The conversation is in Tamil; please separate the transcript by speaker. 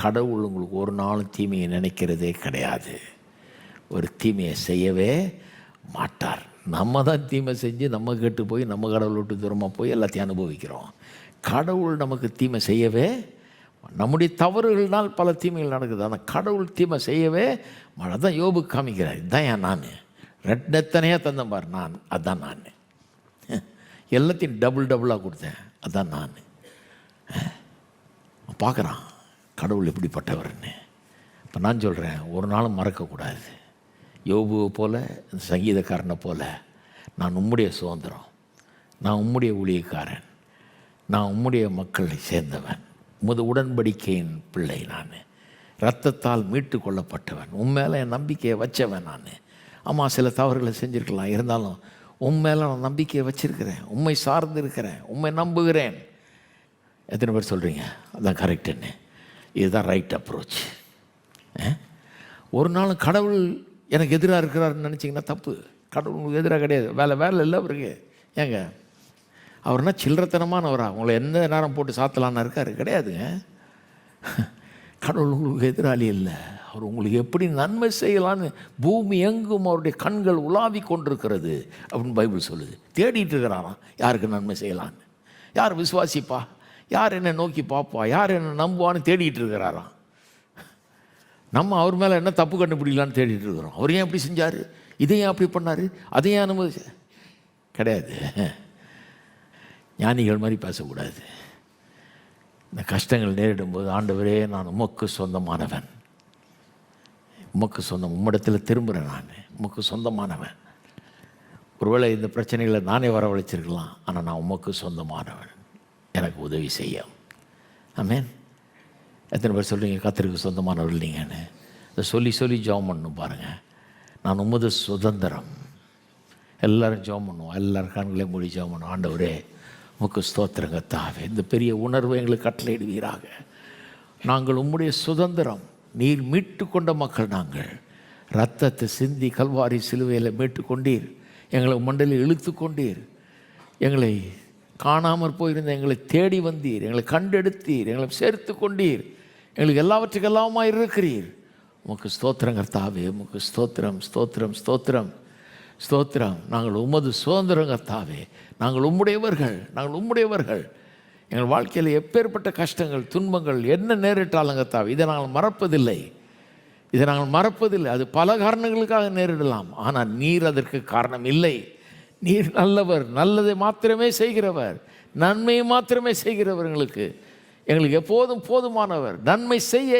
Speaker 1: கடவுள் உங்களுக்கு ஒரு நாளும் தீமையை நினைக்கிறதே கிடையாது. ஒரு தீமையை செய்யவே மாட்டார். நம்ம தான் தீமை செஞ்சு நம்ம கெட்டு போய் நம்ம கடவுளை விட்டு தூரமாக போய் எல்லாத்தையும் அனுபவிக்கிறோம். கடவுள் நமக்கு தீமை செய்யவே, நம்முடைய தவறுகள்னால் பல தீமைகள் நடக்குது, ஆனால் கடவுள் தீமை செய்யவே தான் யோபு காமிக்கிறார். இதுதான் ஏன் நான் ரெட்டத்தனையாக தந்தேன் பார், நான் அதுதான் நான் எல்லாத்தையும் டபுளாக கொடுத்தேன், அதுதான் நான். பார்க்குறான் கடவுள் எப்படிப்பட்டவர்னு. இப்போ நான் சொல்கிறேன், ஒரு நாளும் மறக்கக்கூடாது. யோபுவை போல், இந்த சங்கீதக்காரனை போல், நான் உம்முடைய சுதந்திரம், நான் உம்முடைய ஊழியக்காரன், நான் உம்முடைய மக்களை சேர்ந்தவன், உமது உடன்படிக்கையின் பிள்ளை, நான் இரத்தத்தால் மீட்டு கொள்ளப்பட்டவன், உண்மையில என் நம்பிக்கையை வச்சவன் நான். ஆமாம், சில தவறுகளை செஞ்சுருக்கலாம், இருந்தாலும் உண்மையில நான் நம்பிக்கையை வச்சுருக்கிறேன், உண்மை சார்ந்து இருக்கிறேன், உண்மை நம்புகிறேன். எத்தனை பேர் சொல்கிறீங்க அதுதான் கரெக்டுன்னு? இதுதான் ரைட் அப்ரோச். ஒரு நாள் கடவுள் எனக்கு எதிராக இருக்கிறாருன்னு நினச்சிங்கன்னா தப்பு. கடவுள் உங்களுக்கு எதிராக கிடையாது. வேலை இல்லை அவருக்கு. ஏங்க அவர்னா சில்லறத்தனமானவரா? உங்களை எந்த நேரம் போட்டு சாத்தலான்னு இருக்காரு? கிடையாதுங்க. கடவுள் உங்களுக்கு எதிராளி இல்லை. அவர் உங்களுக்கு எப்படி நன்மை செய்யலான்னு பூமி எங்கும் அவருடைய கண்கள் உலாவி கொண்டிருக்கிறது அப்படின்னு பைபிள் சொல்லுது. தேடிட்டு இருக்கிறாராம் யாருக்கு நன்மை செய்யலான்னு, யார் விசுவாசிப்பா, யார் என்னை நோக்கி பார்ப்பா, யார் என்னை நம்புவான்னு தேடிட்டு இருக்கிறாராம். நம்ம அவர் மேலே என்ன தப்பு கண்டுபிடிக்கலான்னு தேடிட்டு இருக்கிறோம். அவர் ஏன் அப்படி செஞ்சார், இதையும் அப்படி பண்ணார், அதையும் அனுமதி கிடையாது. ஞானிகள் மாதிரி பேசக்கூடாது. இந்த கஷ்டங்கள் நேரிடும் போது, ஆண்டவரே நான் உமக்கு சொந்தமானவன், உமக்கு சொந்தம், உம்மிடத்தில் திரும்புகிறேன், நான் உமக்கு சொந்தமானவன். ஒருவேளை இந்த பிரச்சனைகளை நானே வரவழைச்சிருக்கலாம், ஆனால் நான் உமக்கு சொந்தமானவன், எனக்கு உதவி செய்ய. ஆமென். எத்தனை பேர் சொல்கிறீங்க கர்த்தருக்கு சொந்தமானவர்கள் நீங்கன்னு? இதை சொல்லி ஜெபம் பண்ணணும் பாருங்கள். நான் உமது சுதந்திரம். எல்லோரும் ஜெபம் பண்ணுவோம், எல்லோரும் கண்களே மூடி ஜெபம் பண்ணுவோம். ஆண்டவரே உமக்கு ஸ்தோத்திரங்க தாவே, இந்த பெரிய உணர்வை எங்களுக்கு கட்டளையிடுவீராக. நாங்கள் உம்முடைய சுதந்திரம், நீர் மீட்டு கொண்ட மக்கள் நாங்கள். இரத்தத்தை சிந்தி கல்வாரி சிலுவையில் மீட்டு கொண்டீர், எங்களை மண்டலில் இழுத்து கொண்டீர், எங்களை காணாமற் போயிருந்த எங்களை தேடி வந்தீர், எங்களை கண்டெடுத்தீர், எங்களை சேர்த்து கொண்டீர், எங்களுக்கு எல்லாவற்றுக்கு எல்லாமாய் இருக்கிறீர். உமக்கு ஸ்தோத்திரம் கர்த்தாவே, உமக்கு ஸ்தோத்திரம் ஸ்தோத்திரம் ஸ்தோத்திரம் ஸ்தோத்திரம். நாங்கள் உமது சுதந்திரம் கர்த்தாவே, நாங்கள் உம்முடையவர்கள், நாங்கள் உம்முடையவர்கள். எங்கள் வாழ்க்கையில் எப்பேற்பட்ட கஷ்டங்கள் துன்பங்கள் என்ன நேரிட்டாலும் கர்த்தாவே, இதை நாங்கள் மறப்பதில்லை, இதை நாங்கள் மறப்பதில்லை. அது பல காரணங்களுக்காக நேரிடலாம், ஆனால் நீர் அதற்கு காரணம் இல்லை. நீர் நல்லவர், நல்லதை மாத்திரமே செய்கிறவர், நன்மையை மாத்திரமே செய்கிறவர். எங்களுக்கு எப்போதும் போதுமானவர். நன்மை செய்ய